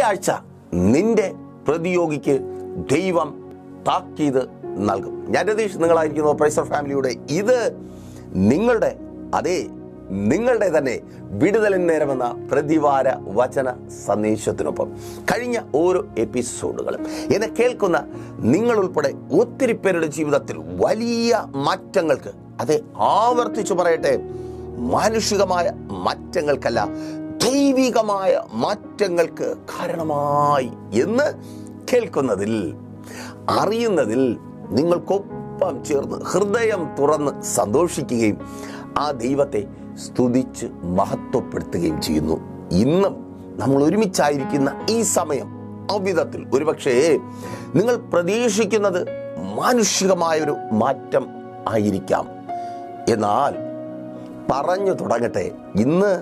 ആഴ്ച നിന്റെ പ്രതിയോഗിക്ക് ദൈവം താക്കീത് നൽകും. ഞാൻ രതീഷ്, നിങ്ങളായിരിക്കുന്നു പ്രൈസർ ഫാമിലിയുടെ ഇത് നിങ്ങളുടെ തന്നെ വിടുതലിൻ നേരമെന്ന പ്രതിവാര വചന സന്ദേശത്തിനൊപ്പം കഴിഞ്ഞ ഓരോ എപ്പിസോഡുകളും എന്നെ കേൾക്കുന്ന നിങ്ങളുൾപ്പെടെ ഒത്തിരി പേരുടെ ജീവിതത്തിൽ വലിയ മാറ്റങ്ങൾക്ക്, ആവർത്തിച്ചു പറയട്ടെ, മാനുഷികമായ മാറ്റങ്ങൾക്കല്ല, ദൈവികമായ മാറ്റങ്ങൾക്ക് കാരണമായി എന്ന് കേൾക്കുന്നതിൽ, അറിയുന്നതിൽ നിങ്ങൾക്കൊപ്പം ചേർന്ന് ഹൃദയം തുറന്ന് സന്തോഷിക്കുകയും ആ ദൈവത്തെ സ്തുതിച്ച് മഹത്വപ്പെടുത്തുകയും ചെയ്യുന്നു. ഇന്നും നമ്മൾ ഒരുമിച്ചായിരിക്കുന്ന ഈ സമയം അവിധത്തിൽ ഒരുപക്ഷേ നിങ്ങൾ പ്രതീക്ഷിക്കുന്നത് മാനുഷികമായൊരു മാറ്റം ആയിരിക്കാം. എന്നാൽ പറഞ്ഞു തുടങ്ങട്ടെ, ഇന്ന്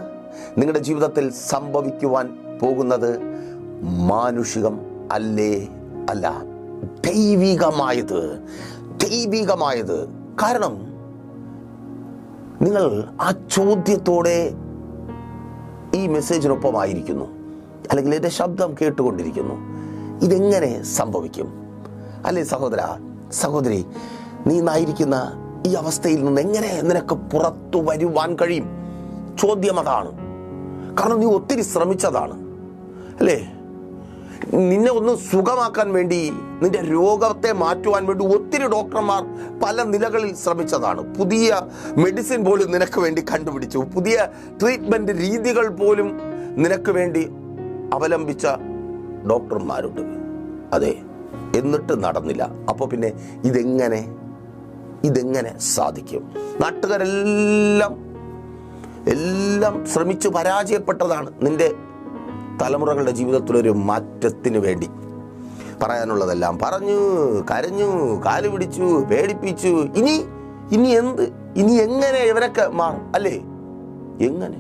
നിങ്ങളുടെ ജീവിതത്തിൽ സംഭവിക്കുവാൻ പോകുന്നത് മാനുഷികം അല്ല, ദൈവികമായത്. കാരണം നിങ്ങൾ ആ ചോദ്യത്തോടെ ഈ മെസ്സേജിനൊപ്പമായിരിക്കുന്നു, അല്ലെങ്കിൽ എൻ്റെ ശബ്ദം കേട്ടുകൊണ്ടിരിക്കുന്നു. ഇതെങ്ങനെ സംഭവിക്കും? അല്ലേ സഹോദര, സഹോദരി, നീ ഇന്നായിരിക്കുന്ന ഈ അവസ്ഥയിൽ നിന്ന് എങ്ങനെ നിനക്ക് പുറത്തു വരുവാൻ കഴിയും? ചോദ്യം അതാണ്. കാരണം നീ ഒത്തിരി ശ്രമിച്ചതാണ്, അല്ലേ? നിന്നെ ഒന്ന് സുഖമാക്കാൻ വേണ്ടി, നിന്റെ രോഗത്തെ മാറ്റുവാൻ വേണ്ടി ഒത്തിരി ഡോക്ടർമാർ പല നിലകളിൽ ശ്രമിച്ചതാണ്. പുതിയ മെഡിസിൻ പോലും നിനക്ക് വേണ്ടി കണ്ടുപിടിച്ചു, പുതിയ ട്രീറ്റ്മെന്റ് രീതികൾ പോലും നിനക്ക് വേണ്ടി അവലംബിച്ച ഡോക്ടർമാരുണ്ട്. എന്നിട്ട് നടന്നില്ല. അപ്പോൾ പിന്നെ ഇതെങ്ങനെ സാധിക്കും? നാട്ടുകാരെല്ലാം ശ്രമിച്ചു പരാജയപ്പെട്ടതാണ്. നിന്റെ തലമുറകളുടെ ജീവിതത്തിലൊരു മാറ്റത്തിന് വേണ്ടി പറയാനുള്ളതെല്ലാം പറഞ്ഞു, കരഞ്ഞു, കാല് പിടിച്ചു, പേടിപ്പിച്ചു. ഇനി എങ്ങനെ ഇവരൊക്കെ മാറും? അല്ലേ? എങ്ങനെ?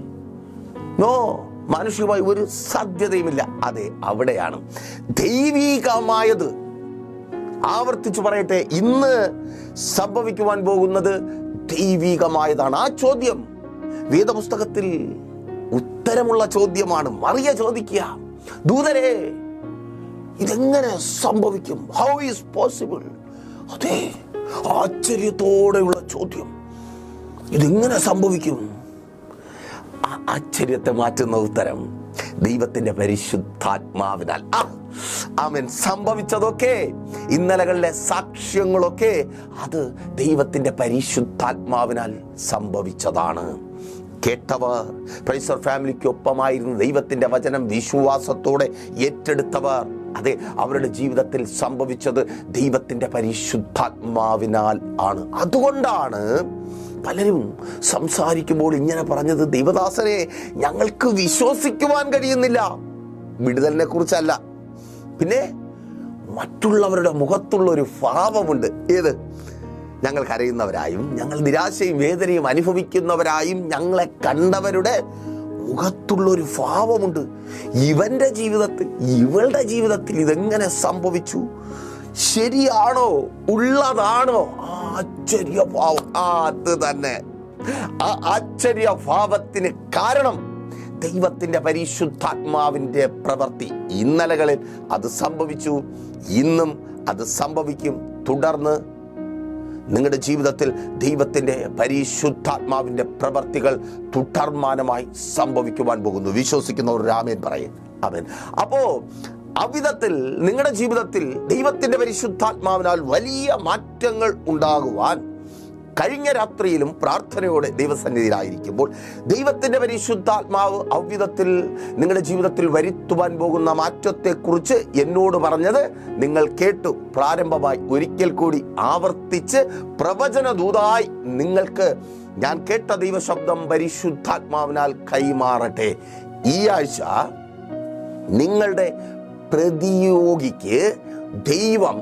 മാനുഷികമായി ഒരു സാധ്യതയുമില്ല. അവിടെയാണ് ദൈവികമായത്. ആവർത്തിച്ചു പറയട്ടെ, ഇന്ന് സംഭവിക്കുവാൻ പോകുന്നത് ദൈവികമായതാണ്. ആ ചോദ്യം വേദപുസ്തകത്തിൽ ഉത്തരമുള്ള ചോദ്യമാണ്. മറിയ ചോദിക്കുക, ദൂതരെ, ഇതെങ്ങനെ സംഭവിക്കും? How is possible? ആശ്ചര്യത്തോടെയുള്ള ചോദ്യം. ഇതെങ്ങനെ സംഭവിക്കും? ആ ആശ്ചര്യത്തെ മാറ്റുന്ന ഉത്തരം ദൈവത്തിന്റെ പരിശുദ്ധാത്മാവിനാൽ. ആമേൻ. സംഭവിച്ചതൊക്കെ, ഇന്നലകളിലെ സാക്ഷ്യങ്ങളൊക്കെ, അത് ദൈവത്തിന്റെ പരിശുദ്ധാത്മാവിനാൽ സംഭവിച്ചതാണ്. കേട്ടവർ, പ്രൈസർ ഫാമിലിക്കൊപ്പമായിരുന്നു ദൈവത്തിന്റെ വചനം വിശ്വാസത്തോടെ ഏറ്റെടുത്തവർ, അവരുടെ ജീവിതത്തിൽ സംഭവിച്ചത് ദൈവത്തിന്റെ പരിശുദ്ധാത്മാവിനാൽ ആണ്. അതുകൊണ്ടാണ് പലരും സംസാരിക്കുമ്പോൾ ഇങ്ങനെ പറഞ്ഞത്, ദൈവദാസനെ, ഞങ്ങൾക്ക് വിശ്വസിക്കുവാൻ കഴിയുന്നില്ല. വിടുതലിനെ കുറിച്ചല്ല, പിന്നെ മറ്റുള്ളവരുടെ മുഖത്തുള്ള ഒരു ഭാവമുണ്ട്. ഞങ്ങൾ കരയുന്നവരായും, ഞങ്ങൾ നിരാശയും വേദനയും അനുഭവിക്കുന്നവരായും ഞങ്ങളെ കണ്ടവരുടെ മുഖത്തുള്ളൊരു ഭാവമുണ്ട്. ഇവന്റെ ജീവിതത്തിൽ, ഇവളുടെ ജീവിതത്തിൽ ഇതെങ്ങനെ സംഭവിച്ചു? ശരിയാണോ? ഉള്ളതാണോ? ആശ്ചര്യഭാവം. അത് തന്നെ, ആ ആശ്ചര്യഭാവത്തിന് കാരണം ദൈവത്തിന്റെ പരിശുദ്ധാത്മാവിന്റെ പ്രവൃത്തി. ഇന്നലകളിൽ അത് സംഭവിച്ചു, ഇന്നും അത് സംഭവിക്കും. തുടർന്ന് നിങ്ങളുടെ ജീവിതത്തിൽ ദൈവത്തിന്റെ പരിശുദ്ധാത്മാവിന്റെ പ്രവർത്തികൾ തുടർമാനമായി സംഭവിക്കുവാൻ പോകുന്നു. വിശ്വസിക്കുന്നവർ ആമേൻ പറയും. ആമേൻ. അപ്പോ അവിധത്തിൽ നിങ്ങളുടെ ജീവിതത്തിൽ ദൈവത്തിന്റെ പരിശുദ്ധാത്മാവിനാൽ വലിയ മാറ്റങ്ങൾ ഉണ്ടാകുവാൻ കഴിഞ്ഞ രാത്രിയിലും പ്രാർത്ഥനയോടെ ദൈവസന്നിധിയിലായിരിക്കുമ്പോൾ ദൈവത്തിന്റെ പരിശുദ്ധാത്മാവ് അവിധത്തിൽ നിങ്ങളുടെ ജീവിതത്തിൽ വരുത്തുവാൻ പോകുന്ന മാറ്റത്തെക്കുറിച്ച് എന്നോട് പറഞ്ഞത് നിങ്ങൾ കേട്ടു. പ്രാരംഭമായി ഒരിക്കൽ കൂടി ആവർത്തിച്ച് പ്രവചന ദൂതായി നിങ്ങൾക്ക് ഞാൻ കേട്ട ദൈവശബ്ദം പരിശുദ്ധാത്മാവിനാൽ കൈമാറട്ടെ. ഈ ആഴ്ച നിങ്ങളുടെ പ്രതിയോഗിക്ക് ദൈവം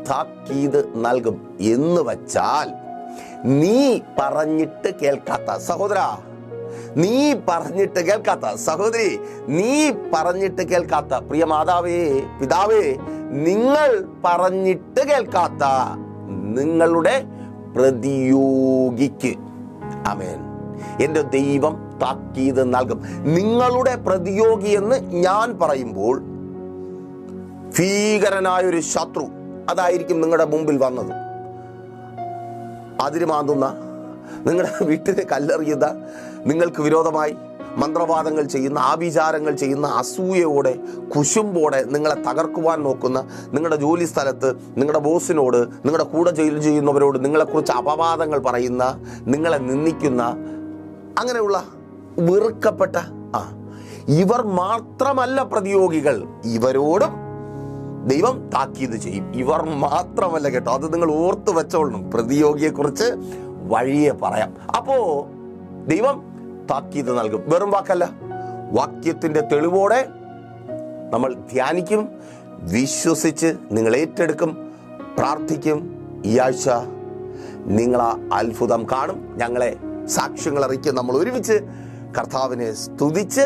താക്കീത് നൽകും. എന്ന് വച്ചാൽ, നീ പറഞ്ഞിട്ട് കേൾക്കാത്ത സഹോദര, നീ പറഞ്ഞിട്ട് കേൾക്കാത്ത സഹോദരി, നീ പറഞ്ഞിട്ട് കേൾക്കാത്ത പ്രിയ മാതാവേ, പിതാവേ, നിങ്ങൾ പറഞ്ഞിട്ട് കേൾക്കാത്ത നിങ്ങളുടെ പ്രതിയോഗിക്ക്, ആമേൻ, എൻ്റെ ദൈവം താക്കീത് നൽകും. നിങ്ങളുടെ പ്രതിയോഗി എന്ന് ഞാൻ പറയുമ്പോൾ ഭീകരനായൊരു ശത്രു അതായിരിക്കും നിങ്ങളുടെ മുമ്പിൽ വന്നത്. അതിര് മാന്തുന്ന, നിങ്ങളുടെ വീട്ടിനെ കല്ലെറിയുന്ന, നിങ്ങൾക്ക് വിരോധമായി മന്ത്രവാദങ്ങൾ ചെയ്യുന്ന, ആഭിചാരങ്ങൾ ചെയ്യുന്ന, അസൂയയോടെ കുശുമ്പോടെ നിങ്ങളെ തകർക്കുവാൻ നോക്കുന്ന, നിങ്ങളുടെ ജോലി സ്ഥലത്ത് നിങ്ങളുടെ ബോസിനോട്, നിങ്ങളുടെ കൂടെ ജോലി ചെയ്യുന്നവരോട് നിങ്ങളെക്കുറിച്ച് അപവാദങ്ങൾ പറയുന്ന, നിങ്ങളെ നിന്ദിക്കുന്ന, അങ്ങനെയുള്ള വെറുക്കപ്പെട്ട ഇവർ മാത്രമല്ല പ്രതിയോഗികൾ. ഇവരോടും ദൈവം താക്കീത് ചെയ്യും. ഇവർ മാത്രമല്ല കേട്ടോ, അത് നിങ്ങൾ ഓർത്ത് വെച്ചോളണം. പ്രതിയോഗിയെക്കുറിച്ച് വഴിയെ പറയാം. അപ്പോ ദൈവം താക്കീത് നൽകും. വെറും വാക്കല്ല, വാക്യത്തിന്റെ തെളിവോടെ നമ്മൾ ധ്യാനിക്കും, വിശ്വസിച്ച് നിങ്ങൾ ഏറ്റെടുക്കും, പ്രാർത്ഥിക്കും. ഈ ആഴ്ച നിങ്ങൾ ആ അത്ഭുതം കാണും. ഞങ്ങളെ സാക്ഷ്യങ്ങൾ അറിയിക്കും. നമ്മൾ ഒരുമിച്ച് കർത്താവിനെ സ്തുതിച്ച്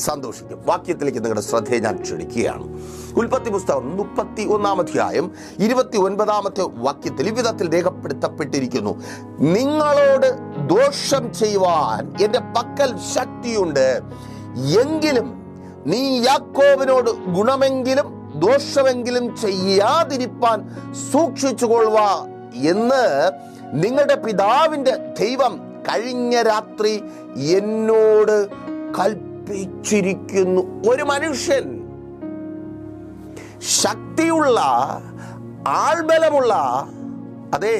സന്തോഷിക്കും. വാക്യത്തിലേക്ക് നിങ്ങളുടെ ശ്രദ്ധയെ ഞാൻ ക്ഷണിക്കുകയാണ്. ഉൽപ്പത്തി പുസ്തകം 31-ാം അധ്യായം 29-ാമത്തെ വാക്യത്തിൽ ഇவ்விധത്തിൽ രേഖപ്പെടുത്തപ്പെട്ടിരിക്കുന്നു: നിങ്ങളോട് ദോഷം ചെയ്യുവാൻ എൻ്റെ പക്കൽ ശക്തിയുണ്ട്, എങ്കിലും നീ യാക്കോബിനോട് ഗുണമെങ്കിലും ദോഷമെങ്കിലും ചെയ്യാതിരിപ്പാൻ സൂക്ഷിച്ചുകൊള്ളുക എന്ന് നിങ്ങളുടെ പിതാവിൻ്റെ ദൈവം കഴിഞ്ഞ രാത്രി എന്നോട് കൽപ്പിച്ചിരിക്കുന്നു. ഒരു മനുഷ്യൻ, ശക്തിയുള്ള, ആൾബലമുള്ള, അതെ,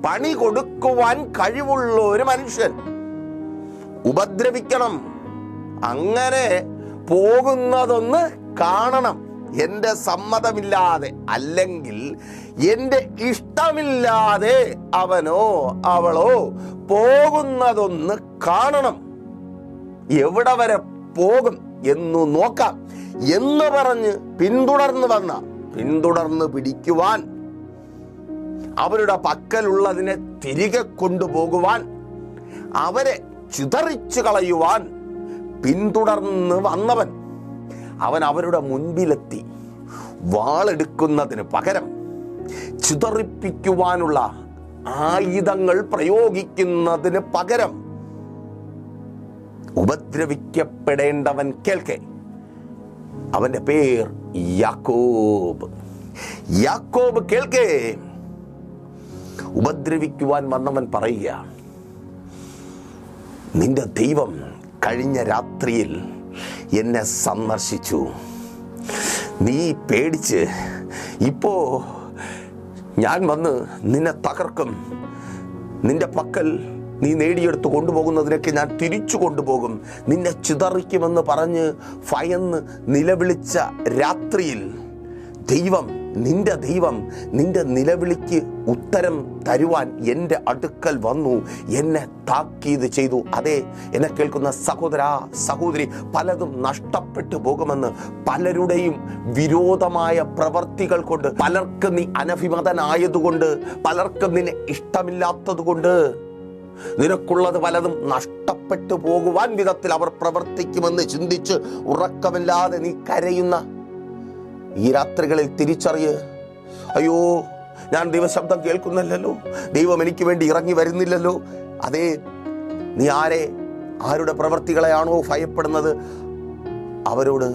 പണി കൊടുക്കുവാൻ കഴിവുള്ള ഒരു മനുഷ്യൻ ഉപദ്രവിക്കണം. അങ്ങനെ പോകുന്നതൊന്ന് കാണണം. എൻ്റെ സമ്മതമില്ലാതെ, അല്ലെങ്കിൽ എൻ്റെ ഇഷ്ടമില്ലാതെ അവനോ അവളോ പോകുന്നതൊന്ന് കാണണം. എവിടെ വരെ പോകും എന്ന് നോക്കാം എന്ന് പറഞ്ഞ് പിന്തുടർന്ന് പിടിക്കുവാൻ, അവരുടെ പക്കലുള്ളതിനെ തിരികെ കൊണ്ടുപോകുവാൻ, അവരെ ചിതറിച്ചു കളയുവാൻ പിന്തുടർന്ന് വന്നവൻ അവൻ അവരുടെ മുൻപിലെത്തി വാളെടുക്കുന്നതിന് പകരം ചിതറിപ്പിക്കുവാനുള്ള ആയുധങ്ങൾ പ്രയോഗിക്കുന്നതിന് പകരം ഉപദ്രവിക്കപ്പെടേണ്ടവൻ കേൾക്കെ, അവന്റെ പേർ യാക്കോബ്. യാക്കോബ് കേൾക്കെ, ഉപദ്രവിക്കുവാൻ വന്നവൻ പറയുക, നിന്റെ ദൈവം കഴിഞ്ഞ രാത്രിയിൽ എന്നെ സന്ദർശിച്ചു. നീ പേടിച്ച് ഇപ്പോ ഞാൻ വന്ന് നിന്നെ തകർക്കും. നിന്റെ പക്കൽ നീ നേടിയെടുത്ത് കൊണ്ടുപോകുന്നതിനൊക്കെ ഞാൻ തിരിച്ചു കൊണ്ടുപോകും. നിന്നെ ചിതറിക്കുമെന്ന് പറഞ്ഞ് ഭയന്ന് നിലവിളിച്ച രാത്രിയിൽ നിന്റെ ദൈവം നിന്റെ നിലവിളിക്ക് ഉത്തരം തരുവാൻ എൻ്റെ അടുക്കൽ വന്നു, എന്നെ താക്കീത് ചെയ്തു. അതെ, എന്നെ കേൾക്കുന്ന സഹോദര സഹോദരി, പലതും നഷ്ടപ്പെട്ടു പോകുമെന്ന്, പലരുടെയും വിരോധമായ പ്രവർത്തികൾ കൊണ്ട്, പലർക്കും നീ അനഭിമതനായതുകൊണ്ട്, പലർക്കും നിന്നെ ഇഷ്ടമില്ലാത്തത് കൊണ്ട്, നിനക്കുള്ളത് പലതും നഷ്ടപ്പെട്ടു പോകുവാൻ വിധത്തിൽ അവർ പ്രവർത്തിക്കുമെന്ന് ചിന്തിച്ച് ഉറക്കമില്ലാതെ നീ കരയുന്ന ഈ രാത്രികളിൽ തിരിച്ചറിയ്, അയ്യോ, ഞാൻ ദൈവശബ്ദം കേൾക്കുന്നില്ലല്ലോ, ദൈവം എനിക്ക് വേണ്ടി ഇറങ്ങി വരുന്നില്ലല്ലോ. അതേ, നീ ആരുടെ പ്രവർത്തികളെയാണോ ഭയപ്പെടുന്നത്, അവരോട്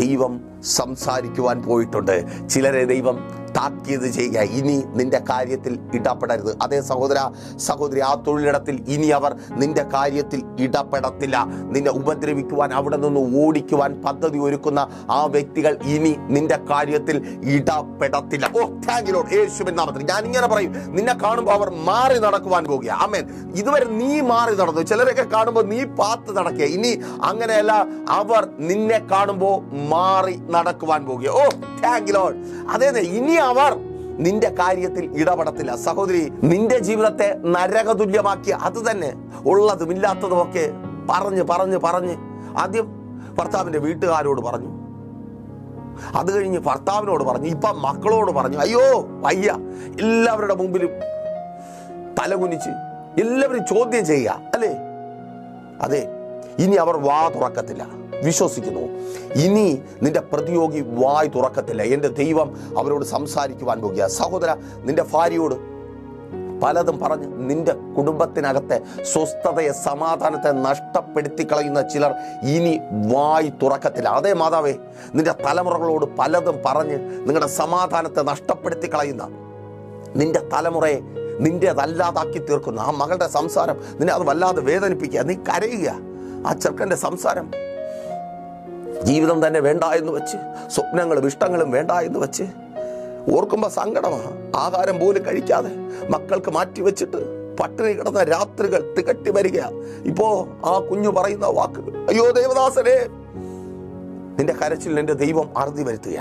ദൈവം സംസാരിക്കുവാൻ പോയിട്ടുണ്ട്. ചിലരെ ദൈവം താക്കീത് ചെയ്യുക, ഇനി നിന്റെ കാര്യത്തിൽ ഇടപെടരുത്. അതേ സഹോദര സഹോദരി, ആ തൊഴിലിടത്തിൽ ഇനി അവർ നിന്റെ കാര്യത്തിൽ ഇടപെടത്തില്ല. നിന്നെ ഉപദ്രവിക്കുവാൻ, അവിടെ നിന്ന് ഓടിക്കുവാൻ പദ്ധതി ഒരുക്കുന്ന ആ വ്യക്തികൾ ഇനി നിന്റെ കാര്യത്തിൽ ഇടപെടത്തില്ല. ഓ, താങ്ക് യു ലോർഡ്, യേശുവിൻ നാമത്തിൽ ഞാൻ ഇങ്ങനെ പറയും, നിന്നെ കാണുമ്പോൾ അവർ മാറി നടക്കുവാൻ പോകുക. ആമേൻ. ഇതുവരെ നീ മാറി നടന്നു, ചിലരൊക്കെ കാണുമ്പോൾ നീ പാത്ത് നടക്കുക. ഇനി അങ്ങനെയല്ല, അവർ നിന്നെ കാണുമ്പോൾ മാറി നടക്കുവാൻ പോകുക. ഓ, താങ്ക് യു ലോർഡ്. അതെ, ഇനി അവർ നിന്റെ കാര്യത്തിൽ ഇടപെടത്തില്ല. സഹോദരി, നിന്റെ ജീവിതത്തെ നരകതുല്യമാക്കി അത് തന്നെ ഉള്ളതും ഇല്ലാത്തതുമൊക്കെ പറഞ്ഞ് ആദ്യം ഭർത്താവിന്റെ വീട്ടുകാരോട് പറഞ്ഞു, അത് കഴിഞ്ഞ് ഭർത്താവിനോട് പറഞ്ഞു, ഇപ്പം മക്കളോട് പറഞ്ഞു. അയ്യോ വയ്യ, എല്ലാവരുടെ മുമ്പിലും തലകുനിച്ച് എല്ലാവരും ചോദ്യം ചെയ്യുക, അല്ലേ? അതെ, ഇനി അവർ വാ തുറക്കത്തില്ല. വിശ്വസിക്കുന്നു, ഇനി നിന്റെ പ്രതിയോഗി വായ് തുറക്കത്തില്ല. എൻ്റെ ദൈവം അവരോട് സംസാരിക്കുവാൻ പോകുക. സഹോദര, നിന്റെ ഭാര്യയോട് പലതും പറഞ്ഞ് നിന്റെ കുടുംബത്തിനകത്തെ സ്വസ്ഥതയെ, സമാധാനത്തെ നഷ്ടപ്പെടുത്തി കളയുന്ന ചിലർ ഇനി വായി തുറക്കത്തില്ല. അതേ മാതാവേ, നിന്റെ തലമുറകളോട് പലതും പറഞ്ഞ് നിങ്ങളുടെ സമാധാനത്തെ നഷ്ടപ്പെടുത്തി കളയുന്ന, നിന്റെ തലമുറയെ നിന്റേതല്ലാതാക്കി തീർക്കുന്ന ആ മകളുടെ സംസാരം നിന്നെ അത് വല്ലാതെ വേദനിപ്പിക്കുക. നീ കരയുക. ആ ചെറുക്കൻ്റെ സംസാരം, ജീവിതം തന്നെ വേണ്ട എന്ന് വെച്ച്, സ്വപ്നങ്ങളും ഇഷ്ടങ്ങളും വേണ്ട എന്ന് വെച്ച്, ഓർക്കുമ്പോൾ സങ്കടമാണ്. ആഹാരം പോലും കഴിക്കാതെ മക്കൾക്ക് മാറ്റിവെച്ചിട്ട് പട്ടിണി കിടന്ന രാത്രികൾ തികട്ടി വരിക. ഇപ്പോ ആ കുഞ്ഞു പറയുന്ന വാക്കുകൾ, അയ്യോ ദേവദാസനെ, നിന്റെ കരച്ചിൽ നിന്റെ ദൈവം അറുതി വരുത്തുക.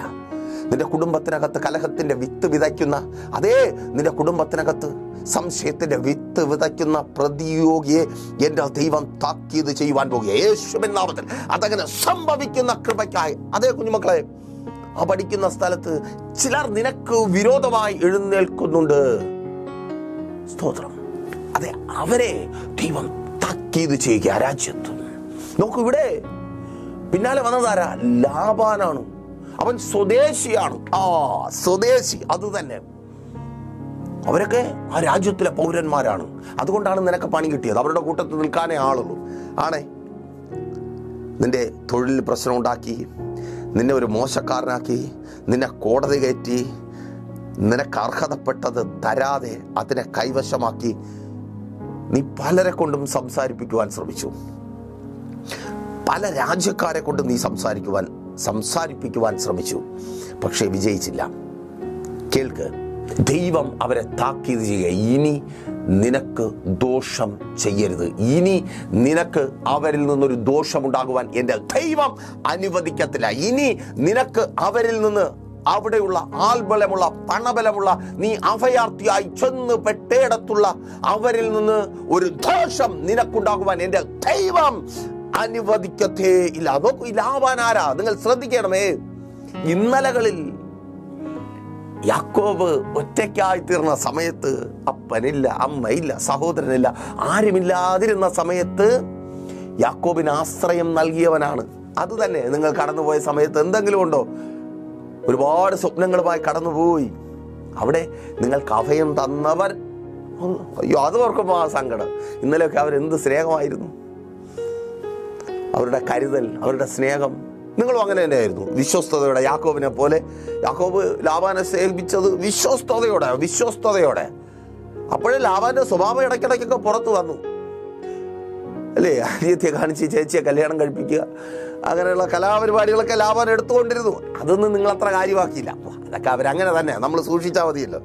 നിന്റെ കുടുംബത്തിനകത്ത് കലഹത്തിന്റെ വിത്ത് വിതയ്ക്കുന്ന, അതേ നിന്റെ കുടുംബത്തിനകത്ത് സംശയത്തിന്റെ വിത്ത് വിതയ്ക്കുന്ന പ്രതിയോഗിയെ എന്റെ ദൈവം താക്കീത് ചെയ്യുവാൻ പോകുക യേശുവിൻ നാമത്തിൽ. അതങ്ങനെ സംഭവിക്കുന്ന കൃപയ്ക്കായി അതേ കുഞ്ഞുമക്കളെ, ആ പഠിക്കുന്ന സ്ഥലത്ത് ചിലർ നിനക്ക് വിരോധമായി എഴുന്നേൽക്കുന്നുണ്ട്. സ്തോത്രം. അതെ, അവരെ ദൈവം താക്കീത് ചെയ്യുക രാജ്യത്ത്. നോക്കൂ, ഇവിടെ പിന്നാലെ വന്നതാരാ? ലാബാനാണ്. അവൻ സ്വദേശിയാണ്. സ്വദേശി, അത് തന്നെ. അവരൊക്കെ ആ രാജ്യത്തിലെ പൗരന്മാരാണ്. അതുകൊണ്ടാണ് നിനക്ക് പണി കിട്ടിയത്. അവരുടെ കൂട്ടത്തിൽ നിൽക്കാനേ ആളുള്ളൂ. ആണേ, നിന്റെ തൊഴിലിൽ പ്രശ്നം ഉണ്ടാക്കി, നിന്നെ ഒരു മോശക്കാരനാക്കി, നിന്നെ കോടതി കയറ്റി, നിനക്ക് അർഹതപ്പെട്ടത് തരാതെ അതിനെ കൈവശമാക്കി നീ പലരെ കൊണ്ടും സംസാരിപ്പിക്കുവാൻ ശ്രമിച്ചു. പല രാജ്യക്കാരെ കൊണ്ട് നീ സംസാരിപ്പിക്കുവാൻ ശ്രമിച്ചു. പക്ഷേ വിജയിച്ചില്ല. കേൾക്ക്, ദൈവം അവരെ താക്കീത് ചെയ്യുക. ഇനി നിനക്ക് ദോഷം ചെയ്യരുത്. ഇനി നിനക്ക് അവരിൽ നിന്നൊരു ദോഷമുണ്ടാകുവാൻ എൻ്റെ ദൈവം അനുവദിക്കത്തില്ല. ഇനി നിനക്ക് അവരിൽ നിന്ന്, അവിടെയുള്ള ആൾബലമുള്ള, പണബലമുള്ള, നീ അഭയാർത്ഥിയായി ചെന്ന് പെട്ടേടത്തുള്ള അവരിൽ നിന്ന് ഒരു ദോഷം നിനക്കുണ്ടാകുവാൻ എൻ്റെ ദൈവം അനുവദിക്കത്തേ ഇല്ല. നോക്കൂ, ലാബാനാരാ? നിങ്ങൾ ശ്രദ്ധിക്കണമേ. ഇന്നലകളിൽ യാക്കോബ് ഒറ്റയ്ക്കായി തീർന്ന സമയത്ത്, അപ്പനില്ല, അമ്മയില്ല, സഹോദരനില്ല, ആരുമില്ലാതിരുന്ന സമയത്ത് യാക്കോബിന് ആശ്രയം നൽകിയവനാണ്. അത് തന്നെ നിങ്ങൾ കടന്നുപോയ സമയത്ത് എന്തെങ്കിലും ഉണ്ടോ? ഒരുപാട് സ്വപ്നങ്ങളുമായി കടന്നുപോയി. അവിടെ നിങ്ങൾക്ക് അഭയം തന്നവർ, അയ്യോ, അത് ഓർക്കുമ്പോൾ ആ സങ്കടം. ഇന്നലെയൊക്കെ അവരെന്ത് സ്നേഹമായിരുന്നു, അവരുടെ കരുതൽ, അവരുടെ സ്നേഹം. നിങ്ങളും അങ്ങനെ തന്നെയായിരുന്നു, വിശ്വസ്തയോടെ. യാക്കോബിനെ പോലെ യാക്കോബ് ലാബാനെ സേവിച്ചത് വിശ്വസ്തയോടെ. അപ്പോഴേ ലാബാന്റെ സ്വഭാവം ഇടയ്ക്കിടയ്ക്കൊക്കെ പുറത്തു വന്നു, അല്ലേ? അനിയത്തിയെ കാണിച്ച് ചേച്ചിയെ കല്യാണം കഴിപ്പിക്കുക, അങ്ങനെയുള്ള കലാപരിപാടികളൊക്കെ ലാബാൻ എടുത്തുകൊണ്ടിരുന്നു. അതൊന്നും നിങ്ങളത്ര കാര്യമാക്കിയില്ല. അതൊക്കെ അവരങ്ങനെ തന്നെ, നമ്മൾ സൂക്ഷിച്ചാൽ മതിയല്ലോ.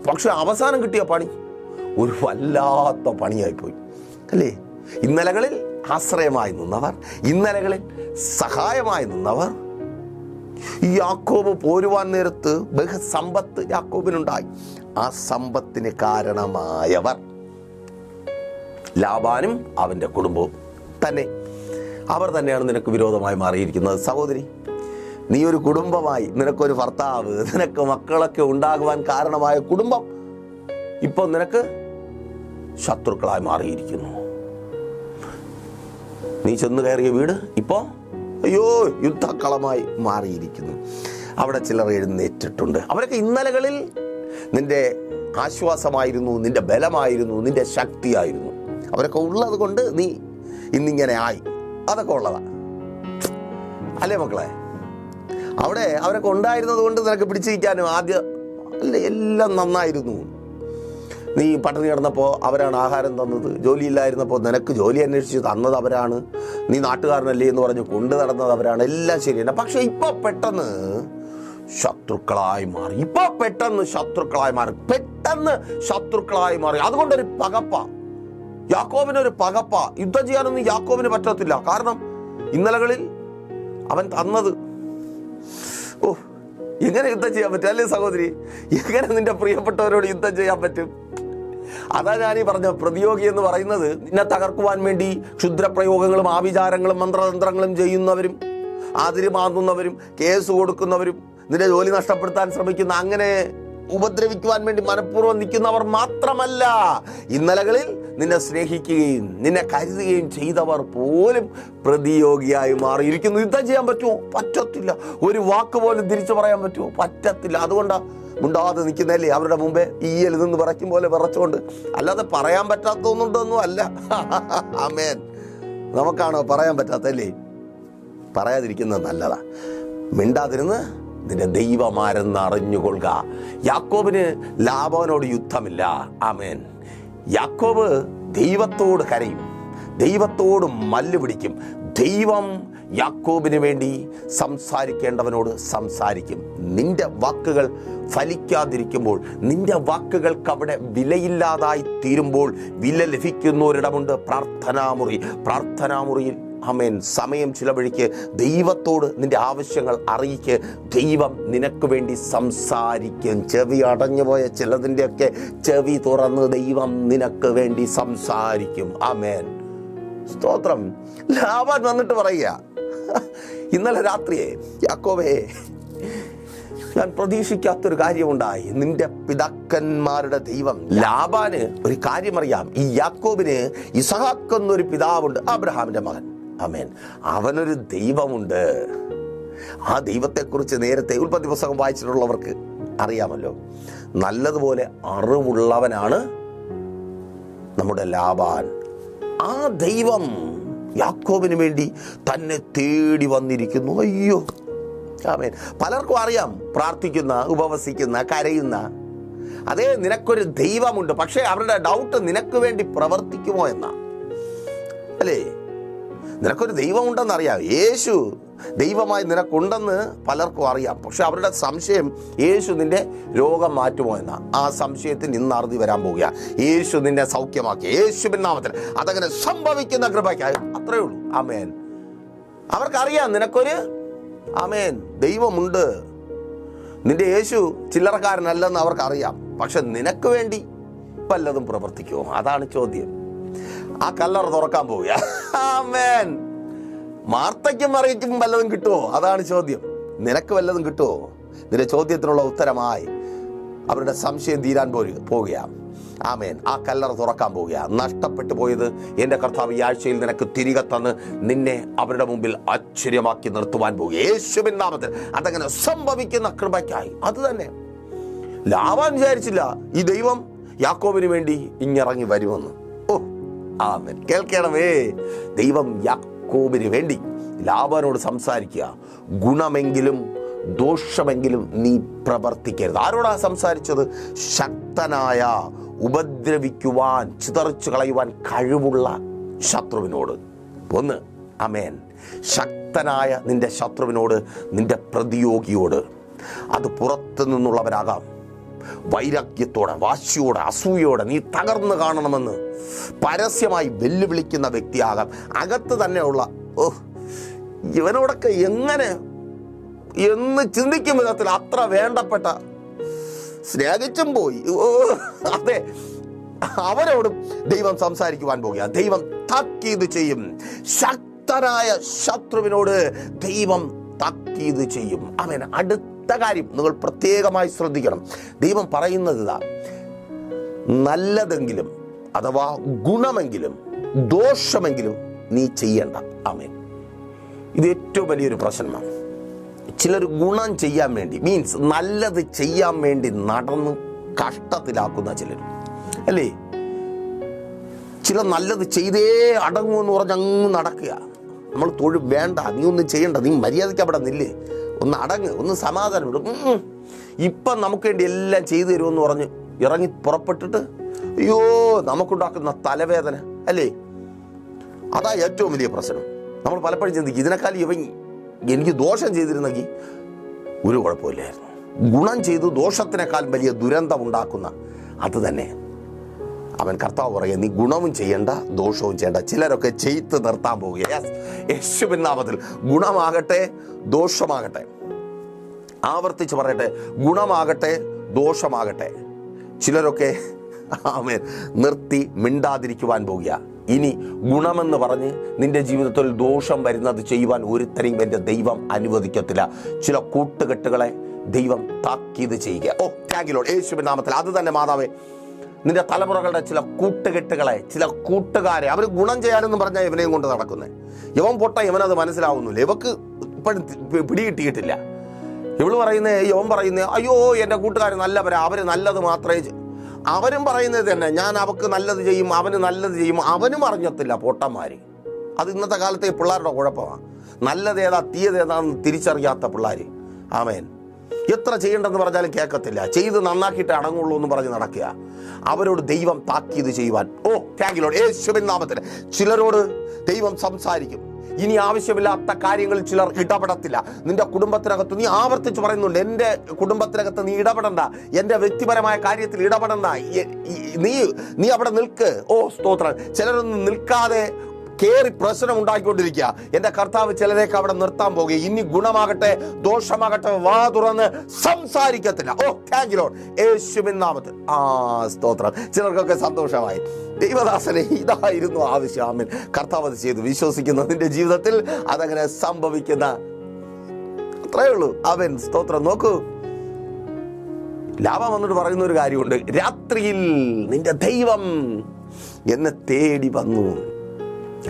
പക്ഷെ അവസാനം കിട്ടിയ പണി ഒരു വല്ലാത്ത പണിയായിപ്പോയി, അല്ലേ? ഇന്നലകളിൽ ആശ്രയമായി നിന്നവർ, ഇന്നലകളിൽ സഹായമായി നിന്നവർ, യാക്കോബ് പോരുവാൻ നേരത്ത് ബഹുസമ്പത്ത് യാക്കോബിനുണ്ടായി. ആ സമ്പത്തിന് കാരണമായവർ ലാബാനും അവൻ്റെ കുടുംബവും തന്നെ. അവർ തന്നെയാണ് നിനക്ക് വിരോധമായി മാറിയിരിക്കുന്നത്. സഹോദരി, നീ ഒരു കുടുംബമായി, നിനക്കൊരു ഭർത്താവ്, നിനക്ക് മക്കളൊക്കെ ഉണ്ടാകുവാൻ കാരണമായ കുടുംബം ഇപ്പോൾ നിനക്ക് ശത്രുക്കളായി മാറിയിരിക്കുന്നു. നീ ചെന്ന് കയറിയ വീട് ഇപ്പോൾ അയ്യോ യുദ്ധക്കളമായി മാറിയിരിക്കുന്നു. അവിടെ ചിലർ എഴുന്നേറ്റിട്ടുണ്ട്. അവരൊക്കെ ഇന്നലകളിൽ നിന്റെ ആശ്വാസമായിരുന്നു, നിന്റെ ബലമായിരുന്നു, നിന്റെ ശക്തിയായിരുന്നു. അവരൊക്കെ ഉള്ളത് കൊണ്ട് നീ ഇന്നിങ്ങനെ ആയി. അതൊക്കെ ഉള്ളതാ, അല്ലേ മക്കളെ? അവിടെ അവരൊക്കെ ഉണ്ടായിരുന്നത് കൊണ്ട് നിനക്ക് പിടിച്ചിരിക്കാനും ആദ്യം അല്ലേ എല്ലാം നന്നായിരുന്നു. നീ പട്ടിണി കിടന്നപ്പോൾ അവരാണ് ആഹാരം തന്നത്, ജോലിയില്ലായിരുന്നപ്പോൾ നിനക്ക് ജോലി അന്വേഷിച്ച് തന്നത് അവരാണ്, നീ നാട്ടുകാരനല്ലേ എന്ന് പറഞ്ഞ് കൊണ്ടു നടന്നത് അവരാണ്. എല്ലാം ശരിയാണ്. പക്ഷെ ഇപ്പൊ പെട്ടെന്ന് ശത്രുക്കളായി മാറി. അതുകൊണ്ടൊരു പകപ്പ, യാക്കോബിനൊരു പകപ്പ. യുദ്ധം ചെയ്യാനൊന്നും യാക്കോബിന് പറ്റത്തില്ല. കാരണം ഇന്നലകളിൽ അവൻ തന്നത്. എങ്ങനെ യുദ്ധം ചെയ്യാൻ പറ്റും, അല്ലേ സഹോദരി? എങ്ങനെ നിന്റെ പ്രിയപ്പെട്ടവരോട് യുദ്ധം ചെയ്യാൻ പറ്റും? അതാ ഞാനീ പറഞ്ഞ പ്രതിയോഗി എന്ന് പറയുന്നത്. നിന്നെ തകർക്കുവാൻ വേണ്ടി ക്ഷുദ്രപ്രയോഗങ്ങളും ആഭിചാരങ്ങളും മന്ത്രതന്ത്രങ്ങളും ചെയ്യുന്നവരും, അതിരുമാന്തുന്നവരും, കേസ് കൊടുക്കുന്നവരും, നിന്റെ ജോലി നഷ്ടപ്പെടുത്താൻ ശ്രമിക്കുന്ന, അങ്ങനെ ഉപദ്രവിക്കുവാൻ വേണ്ടി മനഃപൂർവ്വം നിൽക്കുന്നവർ മാത്രമല്ല. ഇന്നലകളിൽ നിന്നെ സ്നേഹിക്കുകയും നിന്നെ കരുതുകയും ചെയ്തവർ പോലും പ്രതിയോഗിയായി മാറിയിരിക്കുന്നു. യുദ്ധം ചെയ്യാൻ പറ്റുമോ? പറ്റത്തില്ല. ഒരു വാക്ക് പോലും തിരിച്ചു പറയാൻ പറ്റുമോ? പറ്റത്തില്ല. അതുകൊണ്ടാണ് മുണ്ടാതെ നിൽക്കുന്നതല്ലേ അവരുടെ മുമ്പേ ഈയൽ നിന്ന് വിറയ്ക്കും പോലെ വിറച്ചുകൊണ്ട്. അല്ലാതെ പറയാൻ പറ്റാത്തൊന്നുണ്ടൊന്നും അല്ല. ആമേൻ. നമുക്കാണോ പറയാൻ പറ്റാത്തല്ലേ? പറയാതിരിക്കുന്നത് നല്ലതാ. മിണ്ടാതിരുന്ന് നിന്റെ ദൈവമാരെന്ന് അറിഞ്ഞുകൊള്ളുക. യാക്കോബിന് ലാബാനോട് യുദ്ധമില്ല. ആമേൻ. യാക്കോബ് ദൈവത്തോട് കരയും, ദൈവത്തോട് മല്ല് പിടിക്കും. ദൈവം യാക്കോബിന് വേണ്ടി സംസാരിക്കേണ്ടവനോട് സംസാരിക്കും. നിന്റെ വാക്കുകൾ ഫലിക്കാതിരിക്കുമ്പോൾ, നിന്റെ വാക്കുകൾക്ക് അവിടെ വിലയില്ലാതായി തീരുമ്പോൾ, വില ലഭിക്കുന്നൊരിടമുണ്ട്, പ്രാർത്ഥനാമുറിയിൽ. ആമേൻ. സമയം ചിലവഴിക്ക് ദൈവത്തോട് നിന്റെ ആവശ്യങ്ങൾ അറിയിക്ക്. ദൈവം നിനക്ക് വേണ്ടി സംസാരിക്കും. ചെവി അടഞ്ഞുപോയ ചിലതിൻ്റെയൊക്കെ ചെവി തുറന്ന് ദൈവം നിനക്ക് വേണ്ടി സംസാരിക്കും. ആമേൻ. സ്തോത്രം. ലാബാൻ വന്നിട്ട് പറയുക, ഇന്നലെ രാത്രിയെ യാക്കോബേ, ഞാൻ പ്രതീക്ഷിക്കാത്തൊരു കാര്യമുണ്ടായി. നിന്റെ പിതാക്കന്മാരുടെ ദൈവം. ലാബാന് ഒരു കാര്യം അറിയാം. ഈ യാക്കോബിന് ഇസഹാക്ക് എന്നൊരു പിതാവുണ്ട്, അബ്രഹാമിന്റെ മകൻ. ആമേൻ. അവനൊരു ദൈവമുണ്ട്. ആ ദൈവത്തെക്കുറിച്ച് നേരത്തെ ഉൽപ്പത്തി പുസ്തകം വായിച്ചിട്ടുള്ളവർക്ക് അറിയാമല്ലോ. നല്ലതുപോലെ അറിവുള്ളവനാണ് നമ്മുടെ ലാബാൻ. ആ ദൈവം യാക്കോബിന് വേണ്ടി തന്നെ തേടി വന്നിരിക്കുന്നു. അയ്യോ. ആമേൻ. പലർക്കും അറിയാം, പ്രാർത്ഥിക്കുന്ന, ഉപവസിക്കുന്ന, കരയുന്ന. അതേ, നിനക്കൊരു ദൈവമുണ്ട്. പക്ഷേ അവരുടെ ഡൗട്ട് നിനക്ക് വേണ്ടി പ്രവർത്തിക്കുമോ എന്നാ. അല്ലേ? നിനക്കൊരു ദൈവമുണ്ടെന്നറിയാം, യേശു ദൈവമായി നിനക്കുണ്ടെന്ന് പലർക്കും അറിയാം. പക്ഷെ അവരുടെ സംശയം യേശു നിന്റെ രോഗം മാറ്റുമോ എന്നാ. ആ സംശയത്തിന് ഇന്ന് അറുതി വരാൻ പോവുക. യേശു നിന്നെ സൗഖ്യമാക്കി, യേശുവിൻ നാമത്തിൽ അതങ്ങനെ സംഭവിക്കുന്ന കൃപയ്ക്കായി. അത്രയേ ഉള്ളൂ. ആമേൻ. അവർക്കറിയാം നിനക്കൊരു ആമേൻ ദൈവമുണ്ട്. നിന്റെ യേശു ചില്ലറക്കാരനല്ലെന്ന് അവർക്കറിയാം. പക്ഷെ നിനക്ക് വേണ്ടി വല്ലതും പ്രവർത്തിക്കുമോ? അതാണ് ചോദ്യം. ആ കല്ലറ തുറക്കാൻ പോവുക. ആമേൻ. മാർത്തയ്ക്കും മറിയയ്ക്കും വല്ലതും കിട്ടുമോ? അതാണ് ചോദ്യം. നിനക്ക് വല്ലതും കിട്ടുമോ? നിന്റെ ചോദ്യത്തിനുള്ള ഉത്തരമായി അവരുടെ സംശയം തീരാൻ പോവുക. ആമേൻ. ആ കല്ലറ തുറക്കാൻ പോവുക. നഷ്ടപ്പെട്ടു പോയത് എൻ്റെ കർത്താവ് ഈ ആഴ്ചയിൽ നിനക്ക് തിരികെ തന്ന് നിന്നെ അവരുടെ മുമ്പിൽ ആശ്ചര്യമാക്കി നിർത്തുവാൻ പോവുക. യേശുവിൻ നാമത്തിൽ അതങ്ങനെ സംഭവിക്കുന്ന കൃപയ്ക്കായി. അത് തന്നെ ലാബാൻ വിചാരിച്ചില്ല ഈ ദൈവം യാക്കോബിന് വേണ്ടി ഇങ്ങിറങ്ങി വരുമെന്ന്. ഓ ആമേൻ. കേൾക്കണമേ. ദൈവം യാക്കോബിന് വേണ്ടി ലാബാനോട് സംസാരിക്കുക. ഗുണമെങ്കിലും ദോഷമെങ്കിലും നീ പ്രവർത്തിക്കരുത്. ആരോടാ സംസാരിച്ചത്? ശക്തനായ, ഉപദ്രവിക്കുവാൻ, ചിതറിച്ചു കളയുവാൻ കഴിവുള്ള ശത്രുവിനോട്. ഒന്ന്. ആമേൻ. ശക്തനായ നിന്റെ ശത്രുവിനോട്, നിന്റെ പ്രതിയോഗിയോട്. അത് പുറത്തു നിന്നുള്ളവരാകാം. വൈരാഗ്യത്തോടെ, വാശിയോടെ, അസൂയോടെ നീ തകർന്നു കാണണമെന്ന് പരസ്യമായി വെല്ലുവിളിക്കുന്ന വ്യക്തിയാകാം. അകത്ത് തന്നെയുള്ള ഇവനോടൊക്കെ എങ്ങനെ എന്ന് ചിന്തിക്കും വിധത്തിൽ അത്ര വേണ്ടപ്പെട്ട, സ്നേഹിച്ചും പോയി. അതെ, അവരോടും ദൈവം സംസാരിക്കുവാൻ പോകുക. ദൈവം താക്കീത് ചെയ്യും. ശക്തനായ ശത്രുവിനോട് ദൈവം താക്കീത് ചെയ്യും. അവൻ അടുത്ത കാര്യം നിങ്ങൾ പ്രത്യേകമായി ശ്രദ്ധിക്കണം. ദൈവം പറയുന്നത് ഇതാ, നല്ലതെങ്കിലും അഥവാ ഗുണമെങ്കിലും ദോഷമെങ്കിലും നീ ചെയ്യണ്ട. ആമേൻ. ഇത് ഏറ്റവും വലിയൊരു പ്രശ്നമാണ്. ചിലർ ഗുണം ചെയ്യാൻ വേണ്ടി, മീൻസ് നല്ലത് ചെയ്യാൻ വേണ്ടി നടന്ന് കഷ്ടത്തിലാക്കുന്ന ചിലർ, അല്ലേ? ചില നല്ലത് ചെയ്തേ അടങ്ങുമെന്ന് പറഞ്ഞ് അങ്ങ് നടക്കുക. നമ്മൾ തൊഴിൽ വേണ്ട, നീ ഒന്നും ചെയ്യണ്ട, നീ മര്യാദയ്ക്ക് അവിടെ നില്ലേ, ഒന്ന് അടങ്ങ്, ഒന്ന് സമാധാനപ്പെടും. ഇപ്പം നമുക്ക് വേണ്ടി എല്ലാം ചെയ്തു തരുമെന്ന് പറഞ്ഞ് ഇറങ്ങി പുറപ്പെട്ടിട്ട് അയ്യോ നമുക്കുണ്ടാക്കുന്ന തലവേദന, അല്ലേ? അതാ ഏറ്റവും വലിയ പ്രശ്നം. നമ്മൾ പലപ്പോഴും ചിന്തിക്കും ഇതിനേക്കാൾ എനിക്ക് ദോഷം ചെയ്തിരുന്നെങ്കിൽ ഒരു കുഴപ്പമില്ലായിരുന്നു. ഗുണം ചെയ്ത് ദോഷത്തിനേക്കാൾ വലിയ ദുരന്തം ഉണ്ടാക്കുന്ന അത് തന്നെ. അവൻ കർത്താവ് പറയുക, നീ ഗുണവും ചെയ്യണ്ട ദോഷവും ചെയ്യണ്ട. ചിലരൊക്കെ ചെയ്ത് നിർത്താൻ പോവുക. യേശുവിൻ നാമത്തിൽ ഗുണമാകട്ടെ ദോഷമാകട്ടെ, ആവർത്തിച്ച് പറയട്ടെ, ഗുണമാകട്ടെ ദോഷമാകട്ടെ, ചിലരൊക്കെ ആമേൻ നിർത്തി മിണ്ടാതിരിക്കുവാൻ പോവുക. ഇനി ഗുണമെന്ന് പറഞ്ഞ് നിന്റെ ജീവിതത്തിൽ ദോഷം വരുന്നത് ചെയ്യുവാൻ ഒരുത്തരെയും എൻ്റെ ദൈവം അനുവദിക്കത്തില്ല. ചില കൂട്ടുകെട്ടുകളെ ദൈവം താക്കീത് ചെയ്യുക. Thank you Lord. യേശുവിൻ നാമത്തിൽ അത് തന്നെ മാതാവേ നിന്റെ തലമുറകളുടെ ചില കൂട്ടുകെട്ടുകളെ, ചില കൂട്ടുകാരെ, അവർ ഗുണം ചെയ്യാനെന്ന് പറഞ്ഞാൽ ഇവനെയും കൊണ്ട് നടക്കുന്നത്. ഇവൻ പൊട്ട, ഇവനത് മനസ്സിലാവുന്നില്ല, ഇവക്ക് ഇപ്പോഴും പിടികിട്ടിയിട്ടില്ല. ഇവള് പറയുന്നേ, യവൻ പറയുന്നേ, അയ്യോ എൻ്റെ കൂട്ടുകാർ നല്ലവരാ, അവർ നല്ലത് മാത്രമേ അവരും പറയുന്നത് തന്നെ, ഞാൻ അവക്ക് നല്ലത് ചെയ്യും, അവന് നല്ലത് ചെയ്യും. അവനും അറിഞ്ഞത്തില്ല പൊട്ടന്മാർ. അത് ഇന്നത്തെ കാലത്തെ പിള്ളേരുടെ കുഴപ്പമാണ്. നല്ലതേതാ തീയതേതാന്ന് തിരിച്ചറിയാത്ത പിള്ളേർ. ആമേൻ. എത്ര ചെയ്യേണ്ടെന്ന് പറഞ്ഞാലും കേൾക്കത്തില്ല, ചെയ്ത് നന്നാക്കിയിട്ട് അടങ്ങുള്ളൂ എന്ന് പറഞ്ഞ് നടക്കുക. അവരോട് ദൈവം താക്കീത് ചെയ്യുവാൻ, താങ്ക് യു ലോർഡ്, യേശുവിൻ നാമത്തിൽ ചിലരോട് ദൈവം സംസാരിക്കും. ഇനി ആവശ്യമില്ലാത്ത കാര്യങ്ങളിൽ ചിലർ ഇടപെടത്തില്ല. നിന്റെ കുടുംബത്തിനകത്ത് നീ ആവർത്തിച്ച് പറയുന്നുണ്ട്, എൻ്റെ കുടുംബത്തിനകത്ത് നീ ഇടപെടണ്ട, എൻ്റെ വ്യക്തിപരമായ കാര്യത്തിൽ ഇടപെടണ്ട, നീ അവിടെ നിൽക്ക്. സ്തോത്രം. ചിലരൊന്നും നിൽക്കാതെ കയറി പ്രശ്നം ഉണ്ടാക്കിക്കൊണ്ടിരിക്കുക. എൻ്റെ കർത്താവ് ചിലരേക്ക് അവിടെ നിർത്താൻ പോകുക. ഇനി ഗുണമാകട്ടെ ദോഷമാകട്ടെ വാ തുറന്ന് സംസാരിക്കത്തില്ല. താങ്ക് യു ലോർഡ്, യേശുവിൻ നാമത്തിൽ. സ്തോത്രം. ചിലർക്കൊക്കെ സന്തോഷമായി. ദൈവദാസനെ ഇതായിരുന്നു ആവശ്യം. ആമേൻ. കർത്താവ് അത് ചെയ്തു. വിശ്വസിക്കുന്ന നിന്റെ ജീവിതത്തിൽ അതങ്ങനെ സംഭവിക്കുന്ന അത്രയേ ഉള്ളൂ. ആമേൻ. സ്തോത്രം. നോക്കൂ, ലാഭം വന്നിട്ട് പറയുന്ന ഒരു കാര്യമുണ്ട്, രാത്രിയിൽ നിന്റെ ദൈവം എന്നെ തേടി വന്നു.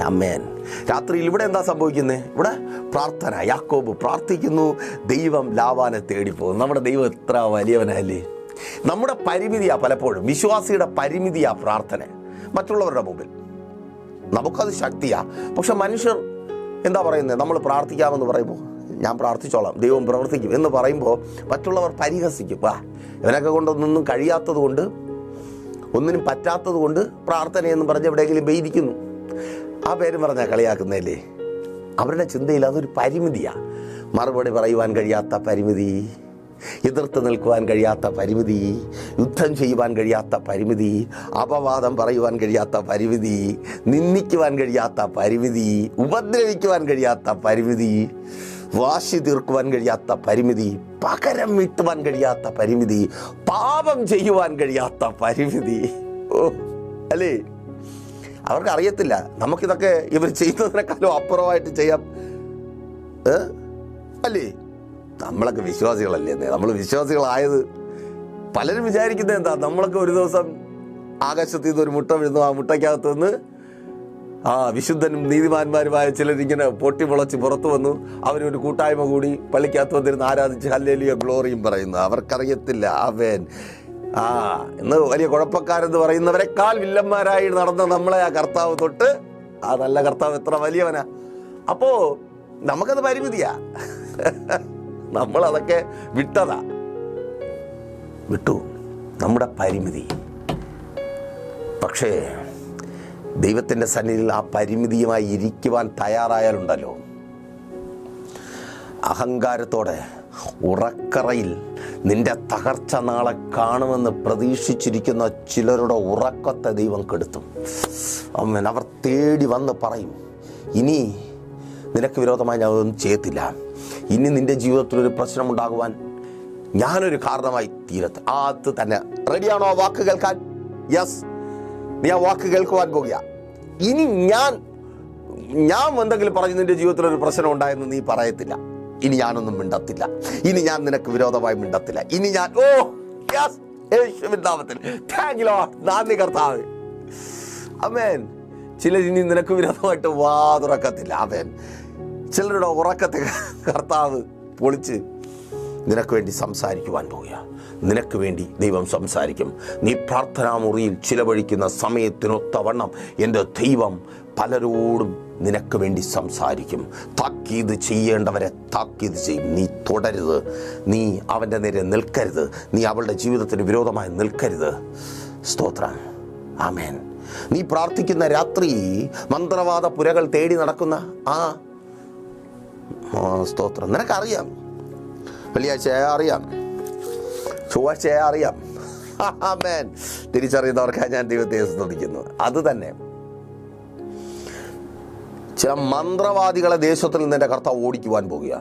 ആമേൻ. രാത്രിയിൽ ഇവിടെ എന്താ സംഭവിക്കുന്നത്? ഇവിടെ പ്രാർത്ഥന. യാക്കോബ് പ്രാർത്ഥിക്കുന്നു, ദൈവം ലാബാനെ തേടി പോകും. നമ്മുടെ ദൈവം എത്ര വലിയവനല്ലേ. നമ്മുടെ പരിമിതിയാ പലപ്പോഴും, വിശ്വാസിയുടെ പരിമിതിയാ പ്രാർത്ഥന. മറ്റുള്ളവരുടെ മുമ്പിൽ നമുക്കത് ശക്തിയാ. പക്ഷെ മനുഷ്യർ എന്താ പറയുന്നത്? നമ്മൾ പ്രാർത്ഥിക്കാമെന്ന് പറയുമ്പോൾ, ഞാൻ പ്രാർത്ഥിച്ചോളാം, ദൈവം പ്രവർത്തിക്കും എന്ന് പറയുമ്പോൾ മറ്റുള്ളവർ പരിഹസിക്കും. ഇവനൊക്കെ കൊണ്ടൊന്നും കഴിയാത്തത് കൊണ്ട്, ഒന്നിനും പറ്റാത്തത് കൊണ്ട് പ്രാർത്ഥനയെന്ന് പറഞ്ഞ് എവിടെയെങ്കിലും ബെയ്തിക്കുന്നു. ആ പേര് പറഞ്ഞാൽ കളിയാക്കുന്നതല്ലേ. അവരുടെ ചിന്തയിൽ അതൊരു പരിമിതിയാണ്. മറുപടി പറയുവാൻ കഴിയാത്ത പരിമിതി, എതിർത്ത് നിൽക്കുവാൻ കഴിയാത്ത പരിമിതി, യുദ്ധം ചെയ്യുവാൻ കഴിയാത്ത പരിമിതി, അപവാദം പറയുവാൻ കഴിയാത്ത പരിമിതി, നിന്ദിക്കുവാൻ കഴിയാത്ത പരിമിതി, ഉപദ്രവിക്കുവാൻ കഴിയാത്ത പരിമിതി, വാശി തീർക്കുവാൻ കഴിയാത്ത പരിമിതി, പകരം വീട്ടുവാൻ കഴിയാത്ത പരിമിതി, പാപം ചെയ്യുവാൻ കഴിയാത്ത പരിമിതി. അല്ലേ? അവർക്കറിയത്തില്ല നമുക്കിതൊക്കെ ഇവർ ചെയ്യുന്നതിനേക്കാളും അപ്പുറമായിട്ട് ചെയ്യാം. അല്ലേ? നമ്മളൊക്കെ വിശ്വാസികളല്ലേ. നമ്മൾ വിശ്വാസികളായത് പലരും വിചാരിക്കുന്നത് എന്താ, നമ്മളൊക്കെ ഒരു ദിവസം ആകാശത്തിൽ നിന്ന് ഒരു മുട്ട വീഴുന്നു, ആ മുട്ടയ്ക്കകത്ത് നിന്ന് വിശുദ്ധനും നീതിമാന്മാരുമായ ചിലരിങ്ങനെ പൊട്ടിമുളച്ച് പുറത്തു വന്നു. അവരൊരു കൂട്ടായ്മ കൂടി പള്ളിക്കകത്ത് വന്നിരുന്ന് ആരാധിച്ച് ഹല്ലേലൂയ ഗ്ലോറിയും പറയുന്നു. അവർക്കറിയത്തില്ല അവൻ ഇന്ന് വലിയ കുഴപ്പക്കാരെന്ന് പറയുന്നവരെക്കാൾ വില്ലന്മാരായി നടന്ന നമ്മളെ ആ കർത്താവ് തൊട്ട്, ആ നല്ല കർത്താവ് എത്ര വലിയവനാ. അപ്പോ നമുക്കത് പരിമിതിയാ. നമ്മളതൊക്കെ വിട്ടു നമ്മുടെ പരിമിതി. പക്ഷേ ദൈവത്തിൻ്റെ സന്നിധിയിൽ ആ പരിമിതിയുമായി ഇരിക്കുവാൻ തയ്യാറായാലുണ്ടല്ലോ, അഹങ്കാരത്തോടെ ഉറക്കറയിൽ നിന്റെ തകർച്ച നാളെ കാണുമെന്ന് പ്രതീക്ഷിച്ചിരിക്കുന്ന ചിലരുടെ ഉറക്കത്തെ ദൈവം കെടുത്തും. അമ്മൻ. അവർ തേടി വന്ന് പറയും, ഇനി നിനക്ക് വിരോധമായി ഞാൻ ഒന്നും ചെയ്യത്തില്ല, ഇനി നിന്റെ ജീവിതത്തിലൊരു പ്രശ്നമുണ്ടാകുവാൻ ഞാനൊരു കാരണമായി തീരത്ത്. അത് തന്നെ. റെഡിയാണോ ആ വാക്ക് കേൾക്കാൻ? യെസ്, നീ ആ വാക്ക് കേൾക്കുവാൻ പോകുക. ഇനി ഞാൻ എന്തെങ്കിലും പറഞ്ഞു നിന്റെ ജീവിതത്തിലൊരു പ്രശ്നം ഉണ്ടായെന്ന് നീ പറയത്തില്ല. ഇനി ഞാനൊന്നും മിണ്ടത്തില്ല. ഇനി ഞാൻ നിനക്ക് വിരോധമായി മിണ്ടത്തില്ല. ഇനി ഞാൻ നന്ദി കർത്താവ്. ആമേൻ. ചിലർ ഇനി നിനക്ക് വിരോധമായിട്ട് വാ തുറക്കത്തില്ല. ആമേൻ. ചിലരുടെ ഉറക്കത്തെ കർത്താവ് പൊളിച്ച് നിനക്ക് വേണ്ടി സംസാരിക്കുവാൻ പോവുക. നിനക്ക് വേണ്ടി ദൈവം സംസാരിക്കും. നീ പ്രാർത്ഥനാ മുറിയിൽ ചിലവഴിക്കുന്ന സമയത്തിനൊത്തവണ്ണം എൻ്റെ ദൈവം പലരോടും നിനക്ക് വേണ്ടി സംസാരിക്കും. താക്കീത് ചെയ്യേണ്ടവരെ താക്കീത് ചെയ്യും. നീ തുടരുത്. നീ അവൻ്റെ നേരെ നിൽക്കരുത്. നീ അവളുടെ ജീവിതത്തിന് വിരോധമായി നിൽക്കരുത്. സ്തോത്രം. ആമേൻ. നീ പ്രാർത്ഥിക്കുന്ന രാത്രി മന്ത്രവാദ പുരകൾ തേടി നടക്കുന്ന സ്തോത്രം. നിനക്കറിയാം, വെള്ളിയാഴ്ചയായ അറിയാം, ചൊവ്വാഴ്ചയായ അറിയാം. ആമേൻ. തിരിച്ചറിയുന്നവർക്കായി ഞാൻ ദൈവത്തെ സ്തുതിക്കുന്നു. അത് തന്നെ ചില മന്ത്രവാദികളെ ദേശത്തിൽ നിന്ന് എൻ്റെ കർത്താവ് ഓടിക്കുവാൻ പോകുക.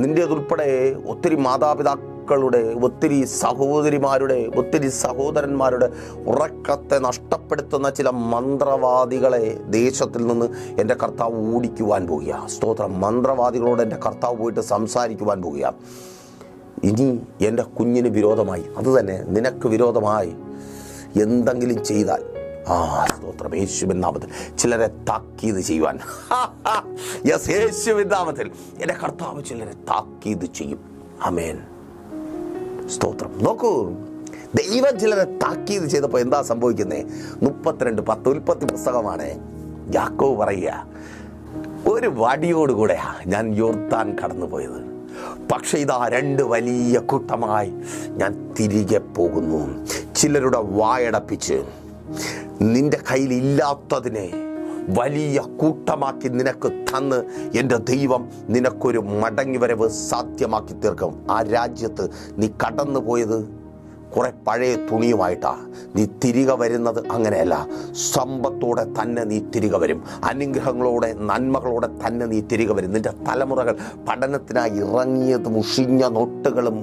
നിൻ്റേതുൾപ്പെടെ ഒത്തിരി മാതാപിതാക്കളുടെ, ഒത്തിരി സഹോദരിമാരുടെ, ഒത്തിരി സഹോദരന്മാരുടെ ഉറക്കത്തെ നഷ്ടപ്പെടുത്തുന്ന ചില മന്ത്രവാദികളെ ദേശത്തിൽ നിന്ന് എൻ്റെ കർത്താവ് ഓടിക്കുവാൻ പോകുക. സ്തോത്രം. മന്ത്രവാദികളോട് എൻ്റെ കർത്താവ് പോയിട്ട് സംസാരിക്കുവാൻ പോകുക. ഇനി എൻ്റെ കുഞ്ഞിന് വിരോധമായി, അത് തന്നെ നിനക്ക് വിരോധമായി എന്തെങ്കിലും ചെയ്താൽ, സ്തോത്രം, യേശുവിൻ നാമത്തിൽ ചിലരെ താക്കീത് ചെയ്യുവാൻ, യെസ്, യേശുവിൻ നാമത്തിൽ എൻ്റെ കർത്താവ് ചിലരെ താക്കീത് ചെയ്യും. ആമേൻ, സ്തോത്രം. നോക്കൂ, ദൈവം ചിലരെ താക്കീത് ചെയ്തപ്പോൾ എന്താ സംഭവിക്കുന്നത്? 32:10 ഉൽപ്പത്തി പുസ്തകമാണ്. യാക്കോബ് പറയുക, ഒരു വടിയോടുകൂടെയാ ഞാൻ യോർദാൻ കടന്നു പോയത്, പക്ഷെ ഇതാ 2 വലിയ കൂട്ടമായി ഞാൻ തിരികെ പോകുന്നു. ചിലരുടെ വായടപ്പിച്ച് നിന്റെ കയ്യിൽ ഇല്ലാത്തതിനെ വലിയ കൂട്ടമാക്കി നിനക്ക് തന്ന് എൻ്റെ ദൈവം നിനക്കൊരു മടങ്ങിവരവ് സാധ്യമാക്കി തീർക്കും. ആ രാജ്യത്ത് നീ കടന്നു പോയത് കുറെ പഴയ തുണിയുമായിട്ടാ. നീ തിരികെ വരുന്നത് അങ്ങനെയല്ല, സമ്പത്തോടെ തന്നെ നീ തിരികെ വരും, അനുഗ്രഹങ്ങളോടെ നന്മകളോടെ തന്നെ നീ തിരികെ വരും. നിന്റെ തലമുറകൾ പഠനത്തിനായി ഇറങ്ങിയത് മുഷിഞ്ഞ നോട്ടുകളും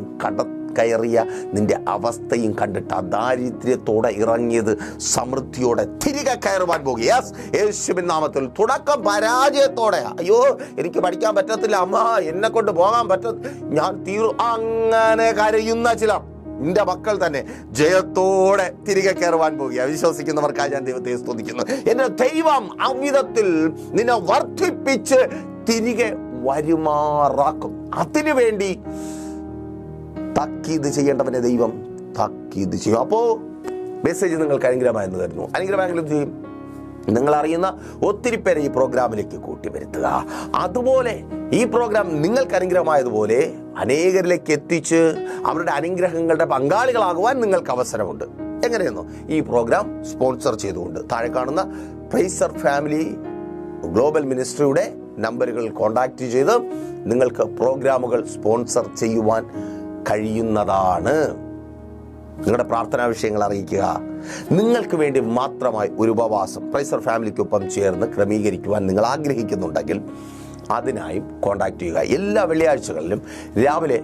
കയറിയ നിന്റെ അവസ്ഥയും കണ്ടിട്ട് ദാരിദ്ര്യത്തോടെ ഇറങ്ങിയത് സമൃദ്ധിയോടെ തിരികെ കയറുവാൻ പോകും. യെസ്, യേശുവിൻ നാമത്തിൽ. തുടക്കം പരാജയത്തോടെ, അയ്യോ എനിക്ക് പഠിക്കാൻ പറ്റത്തില്ല, അമ്മ എന്നെ കൊണ്ട് പോകാൻ പറ്റത്തില്ല, ഞാൻ അങ്ങനെ കരയുന്ന ചില നിന്റെ മക്കൾ തന്നെ ജയത്തോടെ തിരികെ കയറുവാൻ പോകുക. വിശ്വസിക്കുന്നവർക്കായി ഞാൻ ദൈവത്തെ സ്തുതിക്കുന്നു. എന്റെ ദൈവം അവിധത്തിൽ നിന്നെ വർദ്ധിപ്പിച്ച് തിരികെ വരുമാറാക്കും. അതിനു വേണ്ടി താക്കീത് ചെയ്യേണ്ടവനെ ദൈവം താക്കീത് ചെയ്യും. അപ്പോ മെസ്സേജ് നിങ്ങൾക്ക് അനുഗ്രഹമായെന്ന് കരുതുന്നു. അനുഗ്രഹമായെങ്കിലും ചെയ്യും. നിങ്ങൾ അറിയുന്ന ഒത്തിരി പേരെ ഈ പ്രോഗ്രാമിലേക്ക് കൂട്ടിവരുത്തുക. അതുപോലെ ഈ പ്രോഗ്രാം നിങ്ങൾക്ക് അനുഗ്രഹമായതുപോലെ അനേകരിലേക്ക് എത്തിച്ച് അവരുടെ അനുഗ്രഹങ്ങളുടെ പങ്കാളികളാകുവാൻ നിങ്ങൾക്ക് അവസരമുണ്ട്. എങ്ങനെയെന്നോ, ഈ പ്രോഗ്രാം സ്പോൺസർ ചെയ്തുകൊണ്ട് താഴെ കാണുന്ന പ്രൈസർ ഫാമിലി ഗ്ലോബൽ മിനിസ്ട്രിയുടെ നമ്പറുകൾ കോൺടാക്ട് ചെയ്ത് നിങ്ങൾക്ക് പ്രോഗ്രാമുകൾ സ്പോൺസർ ചെയ്യുവാൻ കഴിയുന്നതാണ്. നിങ്ങളുടെ പ്രാർത്ഥനാ വിഷയങ്ങൾ അറിയിക്കുക. നിങ്ങൾക്ക് വേണ്ടി മാത്രമായി ഒരു ഉപവാസം പ്രൈസർ ഫാമിലിക്കൊപ്പം ചേർന്ന് ക്രമീകരിക്കുവാൻ നിങ്ങൾ ആഗ്രഹിക്കുന്നുണ്ടെങ്കിൽ അതിനായും കോൺടാക്ട് ചെയ്യുക. എല്ലാ വെള്ളിയാഴ്ചകളിലും രാവിലെ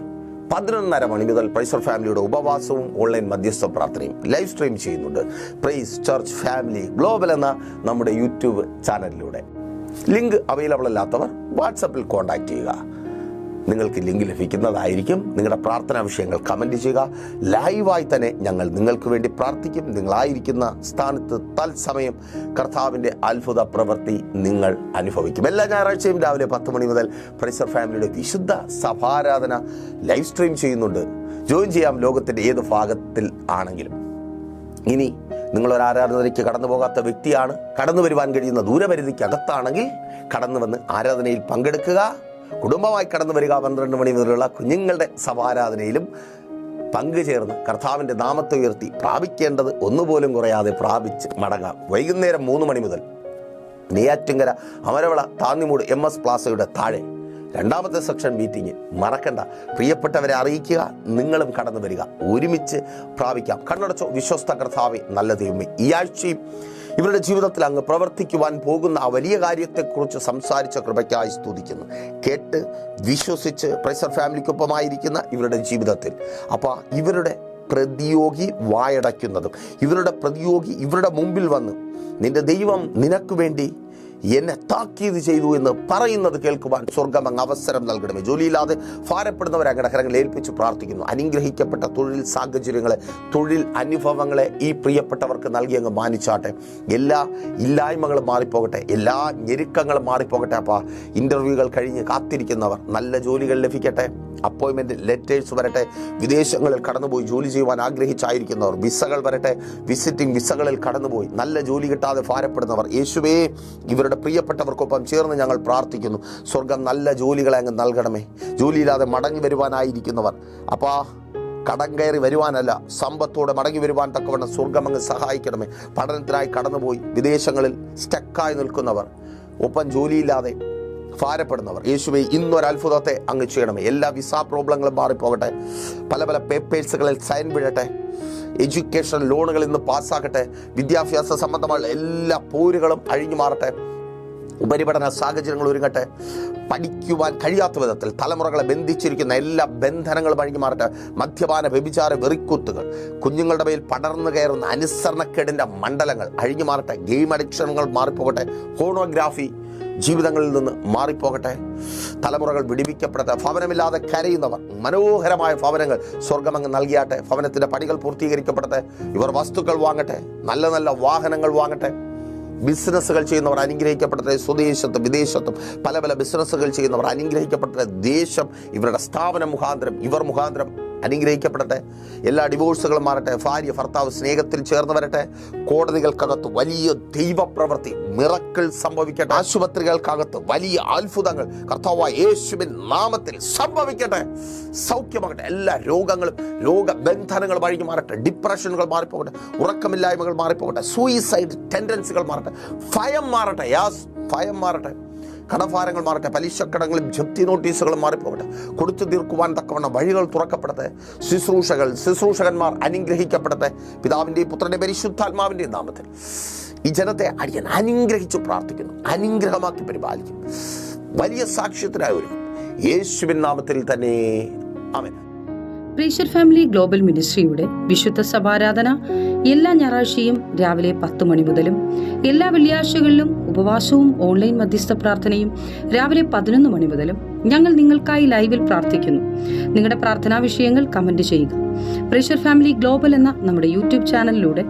11:30 മണി മുതൽ പ്രൈസർ ഫാമിലിയുടെ ഉപവാസവും ഓൺലൈൻ മധ്യസ്ഥ പ്രാർത്ഥനയും ലൈവ് സ്ട്രീം ചെയ്യുന്നുണ്ട് പ്രൈസ് ചർച്ച് ഫാമിലി ഗ്ലോബൽ എന്ന നമ്മുടെ യൂട്യൂബ് ചാനലിലൂടെ. ലിങ്ക് അവൈലബിൾ അല്ലാത്തവർ വാട്സപ്പിൽ കോൺടാക്ട് ചെയ്യുക. നിങ്ങൾക്ക് ലിങ്ക് ലഭിക്കുന്നതായിരിക്കും. നിങ്ങളുടെ പ്രാർത്ഥനാ വിഷയങ്ങൾ കമൻറ്റ് ചെയ്യുക. ലൈവായി തന്നെ ഞങ്ങൾ നിങ്ങൾക്ക് വേണ്ടി പ്രാർത്ഥിക്കും. നിങ്ങളായിരിക്കുന്ന സ്ഥാനത്ത് തത്സമയം കർത്താവിൻ്റെ അത്ഭുത പ്രവൃത്തി നിങ്ങൾ അനുഭവിക്കും. എല്ലാ ഞായറാഴ്ചയും രാവിലെ 10 മണി മുതൽ പ്രൈസർ ഫാമിലിയുടെ വിശുദ്ധ സഭാരാധന ലൈവ് സ്ട്രീം ചെയ്യുന്നുണ്ട്. ജോയിൻ ചെയ്യാം, ലോകത്തിൻ്റെ ഏത് ഭാഗത്തിൽ ആണെങ്കിലും. ഇനി നിങ്ങളൊരു ആരാധനയ്ക്ക് കടന്നു പോകാത്ത വ്യക്തിയാണ്, കടന്നു വരുവാൻ കഴിയുന്ന ദൂരപരിധിക്ക് അകത്താണെങ്കിൽ കടന്നു വന്ന് ആരാധനയിൽ പങ്കെടുക്കുക. കുടുംബമായി കടന്നു വരിക. 12 മണി മുതലുള്ള കുഞ്ഞുങ്ങളുടെ സഭാരാധനയിലും പങ്കുചേർന്ന് കർത്താവിൻ്റെ നാമത്തെ ഉയർത്തി പ്രാപിക്കേണ്ടത് ഒന്നുപോലും കുറയാതെ പ്രാപിച്ച് മടങ്ങാം. വൈകുന്നേരം 3 മണി മുതൽ നെയ്യാറ്റിൻകര അമരവിള താന്നിമൂട് MS പ്ലാസയുടെ താഴെ 2ാമത്തെ സെക്ഷൻ മീറ്റിംഗ് മറക്കണ്ട. പ്രിയപ്പെട്ടവരെ അറിയിക്കുക. നിങ്ങളും കടന്നു വരിക, ഒരുമിച്ച് പ്രാപിക്കാം. കണ്ണടച്ചോ. വിശ്വസ്ത കർത്താവേ, നല്ല ദൈവമേ, ഈ ആഴ്ചയും ഇവരുടെ ജീവിതത്തിൽ അങ്ങ് പ്രവർത്തിക്കുവാൻ പോകുന്ന ആ വലിയ കാര്യത്തെക്കുറിച്ച് സംസാരിച്ച കൃപയ്ക്കായി സ്തുതിക്കുന്നു. കേട്ട് വിശ്വസിച്ച് പ്രൈസർ ഫാമിലിക്കൊപ്പമായിരിക്കുന്ന ഇവരുടെ ജീവിതത്തിൽ അപ്പോൾ ഇവരുടെ പ്രതിയോഗി വായടയ്ക്കുന്നതും ഇവരുടെ പ്രതിയോഗി ഇവരുടെ മുമ്പിൽ വന്ന് നിന്റെ ദൈവം നിനക്ക് വേണ്ടി എന്നെ താക്കീത് ചെയ്തു എന്ന് പറയുന്നത് കേൾക്കുവാൻ സ്വർഗം അങ്ങ് അവസരം നൽകണമേ. ജോലിയില്ലാതെ ഭാരപ്പെടുന്നവരെ അങ്ങയുടെ കരങ്ങളിൽ ഏൽപ്പിച്ച് പ്രാർത്ഥിക്കുന്നു. അനുഗ്രഹിക്കപ്പെട്ട തൊഴിൽ സാഹചര്യങ്ങളെ, തൊഴിൽ അനുഭവങ്ങളെ ഈ പ്രിയപ്പെട്ടവർക്ക് നൽകി അങ്ങ് മാനിച്ചാട്ടെ. എല്ലാ ഇല്ലായ്മകളും മാറിപ്പോകട്ടെ, എല്ലാ ഞെരുക്കങ്ങളും മാറിപ്പോകട്ടെ. അപ്പോൾ ഇൻ്റർവ്യൂകൾ കഴിഞ്ഞ് കാത്തിരിക്കുന്നവർ നല്ല ജോലികൾ ലഭിക്കട്ടെ. അപ്പോയിൻമെൻറ്റ് ലെറ്റേഴ്സ് വരട്ടെ. വിദേശങ്ങളിൽ കടന്നുപോയി ജോലി ചെയ്യുവാൻ ആഗ്രഹിച്ചായിരിക്കുന്നവർ വിസകൾ വരട്ടെ. വിസിറ്റിംഗ് വിസകളിൽ കടന്നുപോയി നല്ല ജോലി കിട്ടാതെ ഭാരപ്പെടുന്നവർ, യേശുവേ, ഇവരുടെ പ്രിയപ്പെട്ടവർക്കൊപ്പം ചേർന്ന് ഞങ്ങൾ പ്രാർത്ഥിക്കുന്നു. സ്വർഗം നല്ല ജോലികളെ അങ്ങ് നൽകണമേ. ജോലിയില്ലാതെ മടങ്ങി വരുവാനായിരിക്കുന്നവർ, അപ്പോൾ കടം കയറി വരുവാനല്ല, സമ്പത്തോടെ മടങ്ങി വരുവാൻ തക്കവണ്ണം സ്വർഗം അങ്ങ് സഹായിക്കണമേ. പഠനത്തിനായി കടന്നുപോയി വിദേശങ്ങളിൽ സ്റ്റക്കായി നിൽക്കുന്നവർ, ഒപ്പം ജോലിയില്ലാതെ ഭാരപ്പെടുന്നവർ, യേശുവേ, ഇന്നൊരത്ഭുതത്തെ അങ്ങ് ചെയ്യണമേ. എല്ലാ വിസ പ്രോബ്ലങ്ങളും മാറിപ്പോകട്ടെ. പല പല പേപ്പേഴ്സുകളിൽ സൈൻ വീഴട്ടെ. എഡ്യൂക്കേഷൻ ലോണുകൾ ഇന്ന് പാസ്സാകട്ടെ. വിദ്യാഭ്യാസ സംബന്ധമായ എല്ലാ പോരുകളും അഴിഞ്ഞു മാറട്ടെ. ഉപരിപഠന സാഹചര്യങ്ങൾ ഒരുങ്ങട്ടെ. പഠിക്കുവാൻ കഴിയാത്ത വിധത്തിൽ തലമുറകളെ ബന്ധിച്ചിരിക്കുന്ന എല്ലാ ബന്ധനങ്ങളും അഴിഞ്ഞു മാറട്ടെ. മദ്യപാന വ്യഭിചാര വെറിക്കൂത്തുകൾ, കുഞ്ഞുങ്ങളുടെ മേൽ പടർന്നു കയറുന്ന അനുസരണക്കേടിൻ്റെ മണ്ഡലങ്ങൾ അഴിഞ്ഞു മാറട്ടെ. ഗെയിം അഡിക്ഷനുകൾ മാറിപ്പോകട്ടെ. ഫോണോഗ്രാഫി ജീവിതങ്ങളിൽ നിന്ന് മാറിപ്പോകട്ടെ. തലമുറകൾ വിടിവിക്കപ്പെടട്ടെ. ഭവനമില്ലാതെ കരയുന്നവർ മനോഹരമായ ഭവനങ്ങൾ സ്വർഗമങ്ങ് നൽകിയാട്ടെ. ഭവനത്തിൻ്റെ പണികൾ പൂർത്തീകരിക്കപ്പെടട്ടെ. ഇവർ വസ്തുക്കൾ വാങ്ങട്ടെ, നല്ല നല്ല വാഹനങ്ങൾ വാങ്ങട്ടെ. ബിസിനസ്സുകൾ ചെയ്യുന്നവർ അനുഗ്രഹിക്കപ്പെടട്ടെ. സ്വദേശത്തും വിദേശത്തും പല പല ബിസിനസ്സുകൾ ചെയ്യുന്നവർ അനുഗ്രഹിക്കപ്പെടട്ടെ. ദേശം ഇവരുടെ സ്ഥാപനം മുഖാന്തരം, ഇവർ മുഖാന്തരം അനുഗ്രഹിക്കപ്പെടട്ടെ. എല്ലാ ഡിവോഴ്സുകളും മാറട്ടെ. ഭാര്യ ഭർത്താവ് സ്നേഹത്തിൽ ചേർന്ന് വരട്ടെ. കോടതികൾക്കകത്ത് വലിയ ദൈവപ്രവൃത്തി, മിറക്കിൾ സംഭവിക്കട്ടെ. ആശുപത്രികൾക്കകത്ത് വലിയ അത്ഭുതങ്ങൾ കർത്താവായ യേശുവിൻ നാമത്തിൽ സംഭവിക്കട്ടെ. സൗഖ്യമാകട്ടെ. എല്ലാ രോഗങ്ങളും രോഗബന്ധനങ്ങൾ വഴി മാറട്ടെ. ഡിപ്രഷനുകൾ മാറിപ്പോകട്ടെ. ഉറക്കമില്ലായ്മകൾ മാറിപ്പോകട്ടെ. സൂയിസൈഡ് ടെൻഡൻസികൾ മാറട്ടെ. ഭയം മാറട്ടെ. ഭയം മാറട്ടെ. കടഭാരങ്ങൾ മാറട്ടെ. പലിശക്കടങ്ങളും ജപ്തി നോട്ടീസുകളും മാറിപ്പോകട്ടെ. കൊടുത്തു തീർക്കുവാൻ തക്കവണ്ണം വഴികൾ തുറക്കപ്പെടട്ടെ. ശുശ്രൂഷകന്മാർ അനുഗ്രഹിക്കപ്പെടട്ടെ. പിതാവിൻ്റെയും പുത്രൻ്റെയും പരിശുദ്ധാത്മാവിൻ്റെയും നാമത്തിൽ ഈ ജനത്തെ അടിയൻ അനുഗ്രഹിച്ചു പ്രാർത്ഥിക്കുന്നു. അനുഗ്രഹമാക്കി പരിപാലിക്കും. വലിയ സാക്ഷ്യത്തിനായി ഒരുക്കും. യേശുവിൻ നാമത്തിൽ തന്നെ ആമേൻ. പ്രീഷർ ഫാമിലി ഗ്ലോബൽ മിനിസ്ട്രിയുടെ വിശുദ്ധ സഭാരാധന എല്ലാ ഞായറാഴ്ചയും രാവിലെ 10 മണി മുതലും എല്ലാ വെള്ളിയാഴ്ചകളിലും ഉപവാസവും ഓൺലൈൻ മധ്യസ്ഥ പ്രാർത്ഥനയും രാവിലെ 11 മണി മുതലും ഞങ്ങൾ നിങ്ങൾക്കായി ലൈവിൽ പ്രാർത്ഥിക്കുന്നു. നിങ്ങളുടെ പ്രാർത്ഥനാ വിഷയങ്ങൾ കമന്റ് ചെയ്യുക. പ്രീഷർ ഫാമിലി ഗ്ലോബൽ എന്ന നമ്മുടെ യൂട്യൂബ് ചാനലിലൂടെ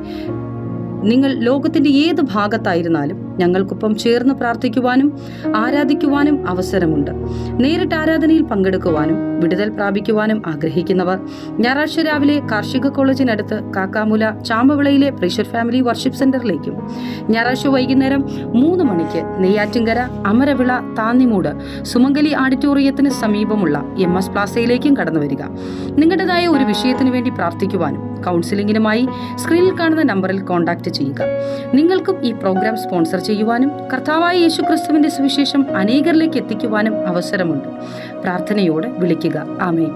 നിങ്ങൾ ലോകത്തിന്റെ ഏത് ഭാഗത്തായിരുന്നാലും ഞങ്ങൾക്കൊപ്പം ചേർന്ന് പ്രാർത്ഥിക്കുവാനും ആരാധിക്കുവാനും അവസരമുണ്ട്. നേരിട്ട് ആരാധനയിൽ പങ്കെടുക്കുവാനും വിടുതൽ പ്രാപിക്കുവാനും ആഗ്രഹിക്കുന്നവർ ഞായറാഴ്ച രാവിലെ കാർഷിക കോളേജിനടുത്ത് കാക്കാമുല ചാമ്പവിളയിലെ പ്രീഷർ ഫാമിലി വർഷിപ്പ് സെന്ററിലേക്കും ഞായറാഴ്ച വൈകുന്നേരം 3 മണിക്ക് നെയ്യാറ്റിൻകര അമരവിള താന്നിമൂട് സുമംഗലി ഓഡിറ്റോറിയത്തിന് സമീപമുള്ള MS പ്ലാസയിലേക്കും കടന്നു വരിക. നിങ്ങളുടേതായ ഒരു വിഷയത്തിനു വേണ്ടി പ്രാർത്ഥിക്കുവാനും കൗൺസിലിംഗിനുമായി സ്ക്രീനിൽ കാണുന്ന നമ്പറിൽ കോൺടാക്ട് ചെയ്യുക. നിങ്ങൾക്കും ഈ പ്രോഗ്രാം സ്പോൺസർ ചെയ്യുവാനും കർത്താവായ യേശുക്രിസ്തുവിന്റെ സുവിശേഷം അനേകരിലേക്ക് എത്തിക്കുവാനും അവസരമുണ്ട്. പ്രാർത്ഥനയോടെ വിളിക്കുക. ആമേൻ.